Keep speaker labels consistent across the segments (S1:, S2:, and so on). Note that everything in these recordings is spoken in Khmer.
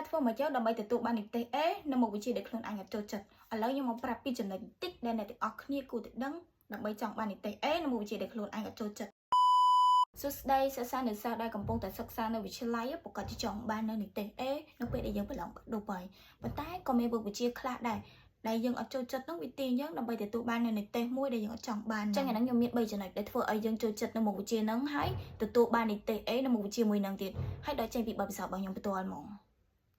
S1: ធ្វើមកយកដើម្បីទទួលបាននិទេស A នៅមុខវិជ្ជាដែលខ្លួនឯងអត់ចូលចិត្តឥឡូវខ្ញុំមកប្រាប់ពីចំណុចបន្តិចដែលអ្នកទាំងអស់គ្នាគួរតែដឹងដើម្បីចង់បាននិទេស A នៅមុខវិជ្ជាដែលខ្លួនឯងអត់ចូលចិត្តសួស្តីសិស្សានុសិស្សដែលកំពុងតែសិក្សានៅវិទ្យាល័យប្រកាសជាចង់បាននៅនិទេស A នៅពេលដែលយើងប្រឡងបាក់ឌុបហើយប៉ុន្តែក៏មានមុខវិជ្ជាខ្លះដែរដែលយើងអត់ចូលចិត្តនោះវាទាញយើងដើម្បីទទួលបាននៅនិទេសមួយដែលយើងអត់ចង់បានអញ្ចឹងអាហ្នឹងខ្ញុំមាន3ចំណុចដែលធ្វើឲ្យយើងចូលចិត្តនៅមុខវិជ្ជាហ្នឹងហើយទទួលបាននិទេស A នៅមុខវិជ្ជាមួយហ្នឹងទៀតហើយដល់ចេញពីបទពិសោធន៍របស់ខ្ញុំផ្ទាល់ហ្មង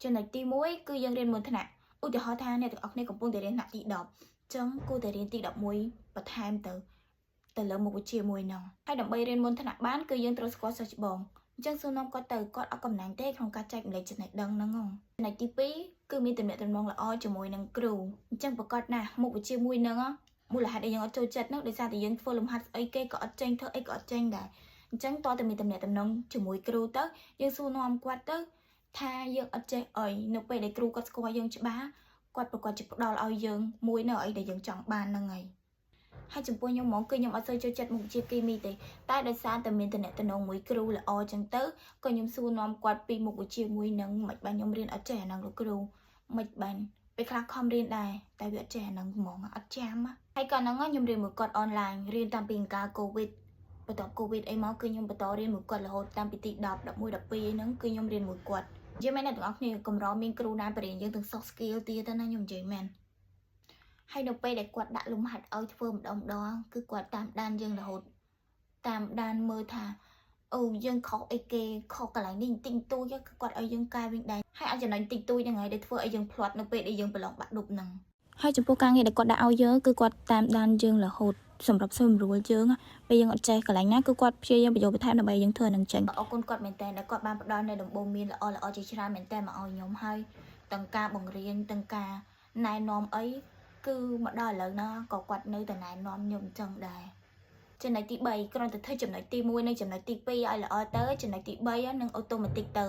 S1: ចំណុចទី1គឺយើងរៀនមួយថ្នាក់ឧទាហរណ៍ថាអ្នកទាំងអស់គ្នាកំពុងតែរៀនថ្នាក់ទី10អញ្ចឹងគួរតែរៀនទី11បន្ថែមទៅលើមុខវិជ្ជាមួយហ្នឹងហើយដើម្បីរៀនមុនថ្នាក់បានគឺយើងត្រូវស្គាល់សិស្សច្បងអញ្ចឹងសួរនាំគាត់ទៅគាត់អត់កំណាញ់ទេក្នុងការចែកម្លែកចំណេះដឹងហ្នឹងចំណុចទី2គឺមានទំនាក់ទំនងល្អជាមួយនឹងគ្រូអញ្ចឹងប្រកាសណាស់មុខវិជ្ជាមួយហ្នឹងមូលហេតុដែលយើងអត់ចូលចិត្តហ្នឹងដោយសារតែយើងធ្វើលំហាត់ស្អីគេក៏អត់ចេញធ្វើអីក៏អត់ចេញដែរអញ្ចឹងតើតែមានទំនាក់ទំនងជាមួយគ្រូទៅយើងសួរនាំគាត់ទៅថាយើងអត់ចេះអីនៅពេលដែលគ្រូគាត់ស្គាល់យើងច្បាស់គាត់ប្រកាសជាផ្ដល់ឲ្យយើងមួយនៅអីដែលយើងចង់បានហ្នឹងហើយចំពោះខ្ញុំហ្មងគឺខ្ញុំអត់សូវចូលចិត្តមុខវិជ្ជាគីមីទេតែដោយសារតែមានតំណែងមួយគ្រូល្អចឹងទៅក៏ខ្ញុំសួរនាំគាត់ពីមុខវិជ្ជាមួយនឹងមិនបានខ្ញុំរៀនអត់ចេះអាហ្នឹងលោកគ្រូមិនបានពេលខ្លះខំរៀនដែរតែវាអត់ចេះអាហ្នឹងហ្មងអត់ចាំហើយក៏ហ្នឹងខ្ញុំរៀនមួយគាត់អនឡាញរៀនតាំងពីកាលកូវីដបន្ទាប់កូវីដអីមកគឺខ្ញុំបន្តរៀនមួយគាត់រហូតតាំងពីទី10 11 12ហ្នឹងគឺខ្ញុំរៀនមួយគាត់និយាយមែនអ្នកទាំងអស់គ្នាកម្រមានគ្រូណាបរិញ្ញាយើងទាំង soft skill ទៀតណាខ្ញុំនិយាយមែនហើយនៅពេលដែលគាត់ដាក់លំហាត់ឲ្យធ្វើម្ដងគឺគាត់តាមដានយើងរហូតតាមដានមើលថាអូយើងខុសអីគេខុសកន្លែងនេះបន្តិចតួចគាត់ឲ្យយើងកែវិញដែរហើយឲ្យចំណុចបន្តិចតួចហ្នឹងហើយដែលធ្វើឲ្យយើងផ្លាត់នៅពេលដែលយើងប្រឡងបាក់ឌុបហ្នឹងហើយចំពោះការងារដែលគាត់ដាក់ឲ្យយើងគឺគាត់តាមដានយើងរហូតសម្រាប់សម្រួលយើងពេលយើងអត់ចេះកន្លែងណាគឺគាត់ព្យាយាមបញ្យល់បន្ថែមដើម្បីយើងធ្វើនឹងចេញអរគុណគាត់មែនតើដែលគាត់បានផ្ដល់នៅដំបូន្មានល្អៗជាច្រើនមែនតើមកឲ្យខ្ញុំហើយទាំងការបង្រៀនទាំងការណែនាំអីគឺមកដល់ឥឡូវណាក៏គាត់នៅតែណែនាំខ្ញុំអញ្ចឹងដែរចំណុចទី3គ្រាន់តែធ្វើចំណុចទី1និងចំណុចទី2ឲ្យល្អទៅចំណុចទី3នឹងអូតូម៉ាទិកទៅ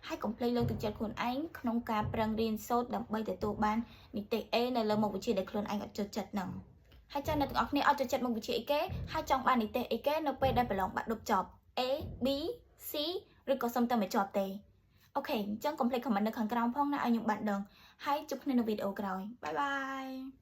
S1: ហើយកុំភ្លេចលើកទឹកចិត្តខ្លួនឯងក្នុងការប្រឹងរៀនសូត្រដើម្បីទទួលបាននិទេស A នៅលើមុខវិជ្ជាដែលខ្លួនឯងអត់ចូលចិត្តហ្នឹងហើយចាំអ្នកទាំងអស់គ្នាអត់ចូលចិត្តមុខវិជ្ជាអីគេហើយចង់បាននិទេសអីគេនៅពេលដែលប្រឡងបាក់ឌុបចប់ A B C ឬក៏សុំតែមិនជាប់ទេអូខេអញ្ចឹងកុំភ្លេច comment នៅខាងក្រោមផងណាឲ្យខ្ញុំបានដឹងហើយជួបគ្នានៅវីដេអូក្រោយបាយបាយ